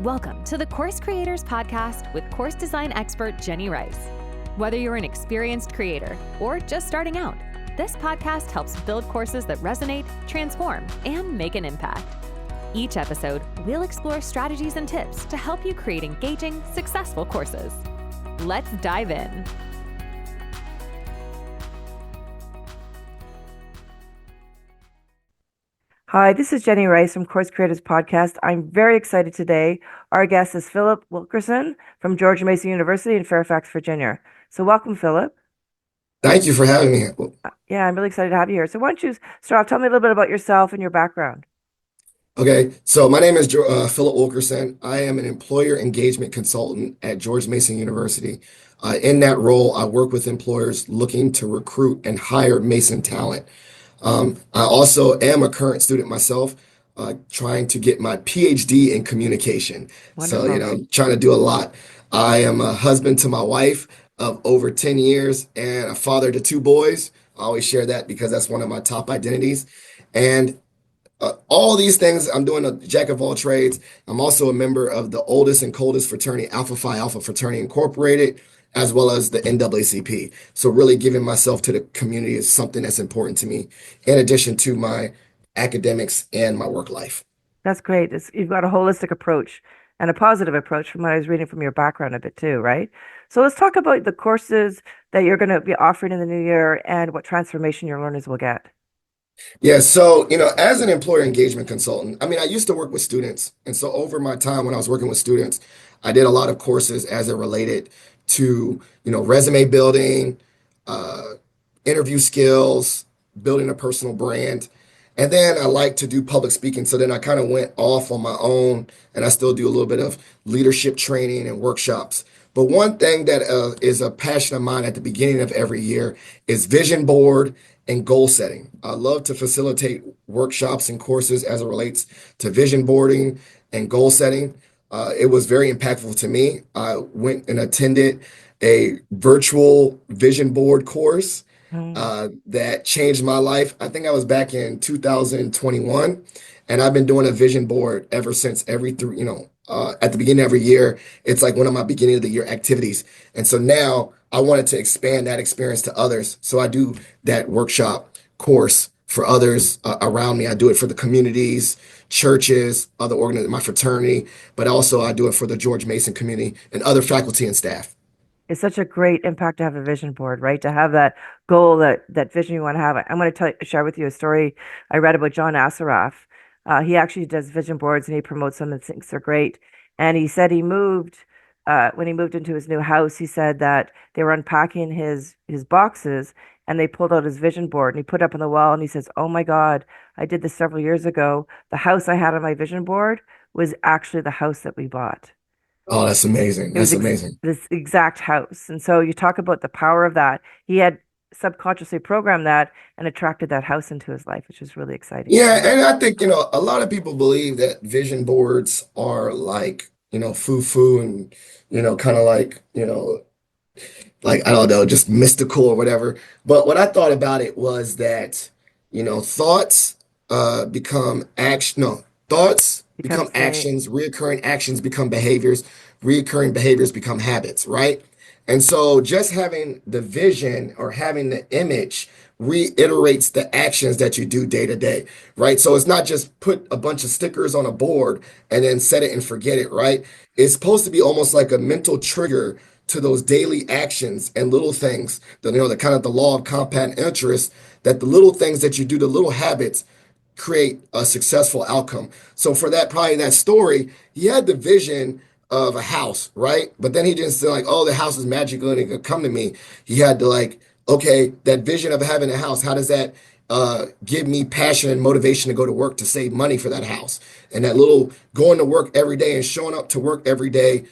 Welcome to the Course Creators Podcast with course design expert Jenny Rice. Whether you're an experienced creator or just starting out, this podcast helps build courses that resonate, transform, and make an impact. Each episode, we'll explore strategies and tips to help you create engaging, successful courses. Let's dive in. Hi, this is Jenny Rice from Course Creators Podcast. I'm very excited today. Our guest is Philip Wickerson from George Mason University in Fairfax, Virginia. So welcome, Philip. Thank you for having me. Yeah, I'm really excited to have you here. So why don't you start off, tell me a little bit about yourself and your background. Okay, so my name is Philip Wickerson. I am an employer engagement consultant at George Mason University. In that role, I work with employers looking to recruit and hire Mason talent. I also am a current student myself, trying to get my PhD in communication. So, Wonderful. trying to do a lot. I am a husband to my wife of over 10 years and a father to two boys. I always share that because that's one of my top identities. And all these things, I'm doing a jack of all trades. I'm also a member of the oldest and coldest fraternity, Alpha Phi Alpha Fraternity Incorporated, as well as the NAACP. So really giving myself to the community is something that's important to me, in addition to my academics and my work life. That's great. You've got a holistic approach and a positive approach from what I was reading from your background a bit too, right? So let's talk about the courses that you're going to be offering in the new year and what transformation your learners will get. Yeah, so, as an employer engagement consultant, I used to work with students. And so over my time when I was working with students, I did a lot of courses as it related to, resume building, uh, interview skills, building a personal brand. And then I like to do public speaking. So then I kind of went off on my own, and I still do a little bit of leadership training and workshops. But one thing that is a passion of mine at the beginning of every year is vision board and goal setting. I love to facilitate workshops and courses as it relates to vision boarding and goal setting. It was very impactful to me. I went and attended a virtual vision board course Mm. that changed my life. I think I was back in 2021, and I've been doing a vision board ever since. At the beginning of every year, it's like one of my beginning of the year activities. And so now I wanted to expand that experience to others. So I do that workshop course for others around me. I do it for the communities, churches, other organizations, my fraternity, but also I do it for the George Mason community and other faculty and staff. It's such a great impact to have a vision board, right? To have that goal, that vision you want to have. I'm going to share with you a story I read about John Assaraf. He actually does vision boards and he promotes them and thinks they're great. And he said when he moved into his new house, he said that they were unpacking his boxes and they pulled out his vision board and he put it up on the wall and he says, "Oh my God, I did this several years ago. The house I had on my vision board was actually the house that we bought." Oh, that's amazing. It was That's amazing. this exact house. And so you talk about the power of that. He had subconsciously programmed that and attracted that house into his life, which is really exciting to Yeah, me. and I think, a lot of people believe that vision boards are like, foo-foo and, kind of like, I don't know, just mystical or whatever. But what I thought about it was that, thoughts become action. No, thoughts Become become saying, actions, reoccurring actions become behaviors, reoccurring behaviors become habits, right? And so just having the vision or having the image reiterates the actions that you do day to day, right? So it's not just put a bunch of stickers on a board and then set it and forget it, right? It's supposed to be almost like a mental trigger to those daily actions and little things, the kind of the law of compound interest, that the little things that you do, the little habits create a successful outcome. So for that, probably that story, he had the vision of a house, right? But then he didn't say like, oh, the house is magical and it could come to me. He had to like, okay, that vision of having a house, how does that give me passion and motivation to go to work to save money for that house? And that little going to work every day and showing up to work every day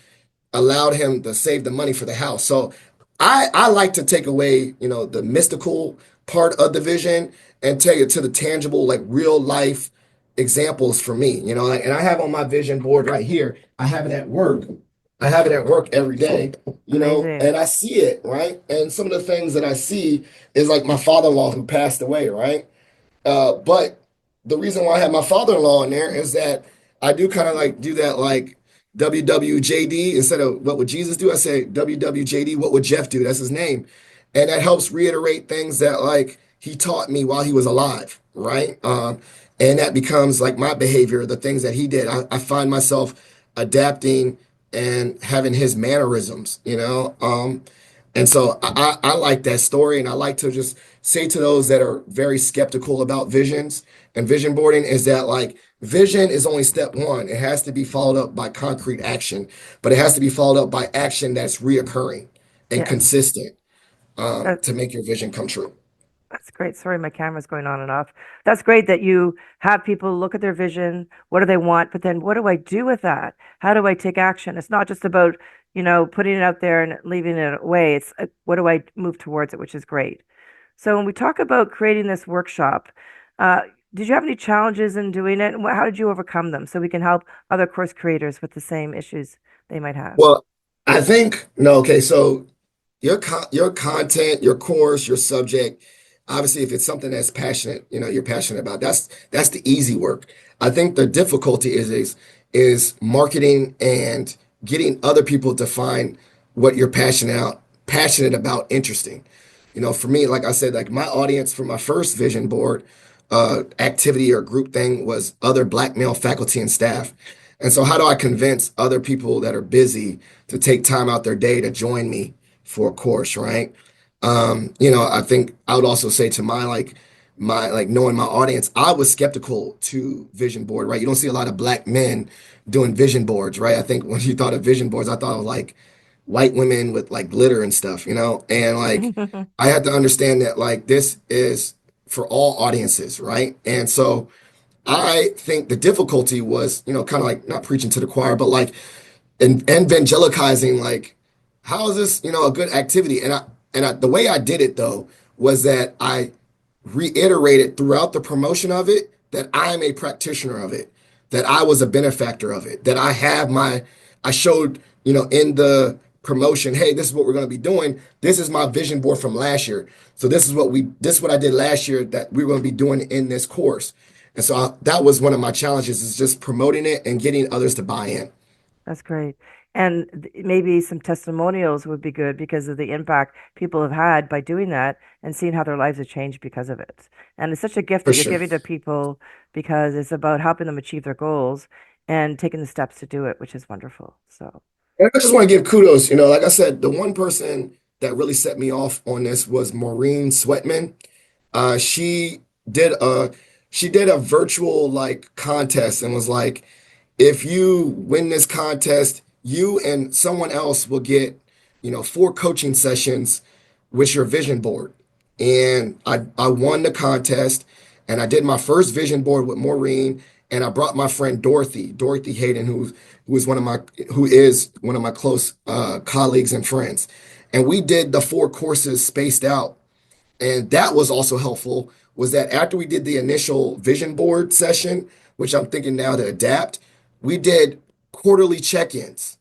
allowed him to save the money for the house. So I like to take away, the mystical part of the vision and take it to the tangible, like real life examples for me, and I have on my vision board right here. I have it at work. I have it at work every day, amazing. and I see it, right? And some of the things that I see is like my father-in-law who passed away, right? But the reason why I have my father-in-law in there is that I do kind of like do that, like WWJD instead of what would Jesus do? I say WWJD, what would Jeff do? That's his name. And that helps reiterate things that like he taught me while he was alive, right? And that becomes like my behavior, the things that he did. I find myself adapting and having his mannerisms, you know? And so I like that story, and I like to just say to those that are very skeptical about visions and vision boarding is that like vision is only step one. It has to be followed up by concrete action, but it has to be followed up by action that's reoccurring and Yeah. consistent That, to make your vision come true. that's great. Sorry, my camera's going on and off. That's great that you have people look at their vision. What do they want? But then what do I do with that? How do I take action? It's not just about, putting it out there and leaving it away. It's what do I move towards it, which is great. So when we talk about creating this workshop, uh, did you have any challenges in doing it? And how did you overcome them so we can help other course creators with the same issues they might have? Well, I think no, okay, so your content, your course, your subject, obviously if it's something that's passionate, you're passionate about, that's the easy work. I think the difficulty is marketing and getting other people to find what you're passionate about interesting. For me, like I said, like my audience for my first vision board activity or group thing was other Black male faculty and staff. And so how do I convince other people that are busy to take time out their day to join me for a course, right? I think I would also say to my like knowing my audience, I was skeptical to vision board, right? You don't see a lot of Black men doing vision boards, right? I think when you thought of vision boards, I thought of like white women with like glitter and stuff, and like I had to understand that like this is for all audiences, right? And so I think the difficulty was, kind of like not preaching to the choir, but like evangelizing, like, how is this, a good activity? The way I did it though was that I reiterated throughout the promotion of it that I am a practitioner of it, that I was a benefactor of it, that I showed, in the promotion, hey, this is what we're going to be doing. This is my vision board from last year. So this is what I did last year that we're going to be doing in this course. And so that was one of my challenges is just promoting it and getting others to buy in. That's great. And maybe some testimonials would be good because of the impact people have had by doing that and seeing how their lives have changed because of it. And it's such a gift For that you're sure. giving to people because it's about helping them achieve their goals and taking the steps to do it, which is wonderful. So, And I just want to give kudos. Like I said, the one person that really set me off on this was Maureen Sweatman. Uh, she did a she did a virtual like contest and was like, if you win this contest, you and someone else will get, 4 coaching sessions with your vision board. And I won the contest and I did my first vision board with Maureen and I brought my friend Dorothy Hayden, who is one of my close colleagues and friends. And we did the 4 courses spaced out. And that was also helpful, was that after we did the initial vision board session, which I'm thinking now to adapt, we did quarterly check-ins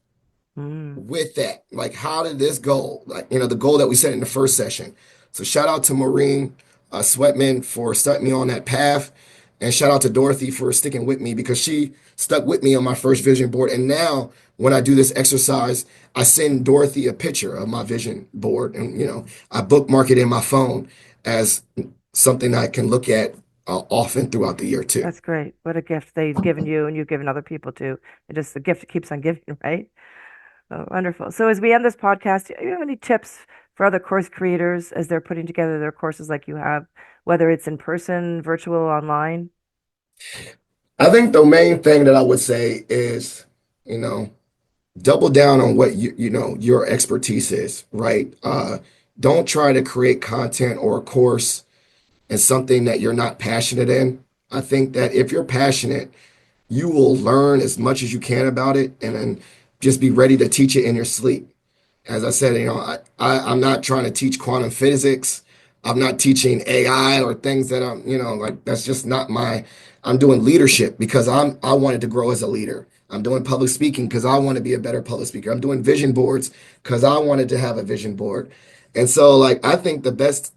mm, with that. Like, how did this go? Like, the goal that we set in the first session. So shout out to Maureen Sweatman for starting me on that path. And shout out to Dorothy for sticking with me because she stuck with me on my first vision board. And now when I do this exercise, I send Dorothy a picture of my vision board and, I bookmark it in my phone as something I can look at often throughout the year too. that's great. What a gift they've given you and you've given other people too. It just the gift keeps on giving, right? Oh, wonderful. So as we end this podcast, do you have any tips for other course creators as they're putting together their courses like you have, whether it's in person, virtual, online? I think the main thing that I would say is, you know, double down on what your expertise is, right? Don't try to create content or a course in something that you're not passionate in. I think that if you're passionate, you will learn as much as you can about it and then just be ready to teach it in your sleep. As I said, I'm not trying to teach quantum physics. I'm not teaching AI or things that like that's just not I'm doing leadership because I wanted to grow as a leader. I'm doing public speaking because I want to be a better public speaker. I'm doing vision boards because I wanted to have a vision board. And so like I think the best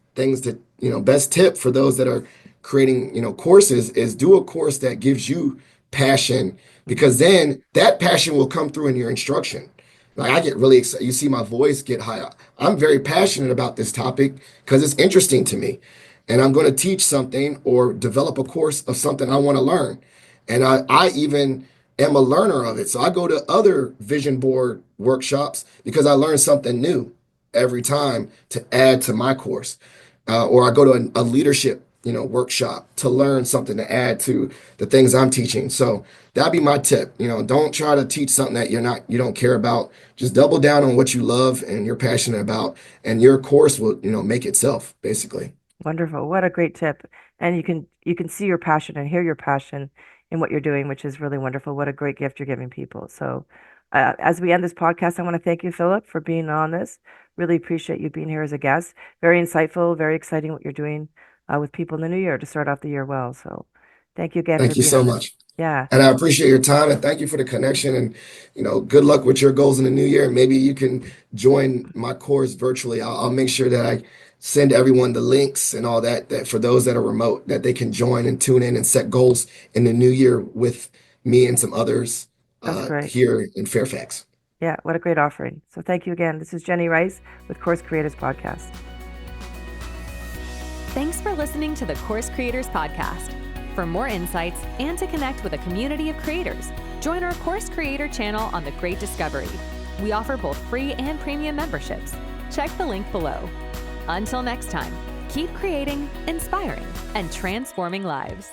tip for those that are creating, courses is do a course that gives you passion, because then that passion will come through in your instruction. Like I get really excited. You see my voice get high. I'm very passionate about this topic because it's interesting to me. And I'm going to teach something or develop a course of something I want to learn. And I even am a learner of it. So I go to other vision board workshops because I learn something new every time to add to my course. Or I go to a leadership, workshop to learn something to add to the things I'm teaching. So that'd be my tip. Don't try to teach something that you don't care about. Just double down on what you love and you're passionate about, and your course will, make itself, basically. Wonderful. What a great tip. And you can see your passion and hear your passion in what you're doing, which is really wonderful. What a great gift you're giving people. So as we end this podcast, I want to thank you, Philip, for being on this. Really appreciate you being here as a guest. Very insightful, very exciting what you're doing with people in the new year to start off the year well. So thank you again for Thank you being so on this. much. Yeah, And I appreciate your time and thank you for the connection. And, good luck with your goals in the new year. Maybe you can join my course virtually. I'll make sure that I send everyone the links and all that for those that are remote, that they can join and tune in and set goals in the new year with me and some others that's great. here in Fairfax. Yeah, what a great offering. So thank you again. This is Jenny Rice with Course Creators Podcast. Thanks for listening to the Course Creators Podcast. For more insights and to connect with a community of creators, join our Course Creator channel on The Great Discovery. We offer both free and premium memberships. Check the link below. Until next time, keep creating, inspiring, and transforming lives.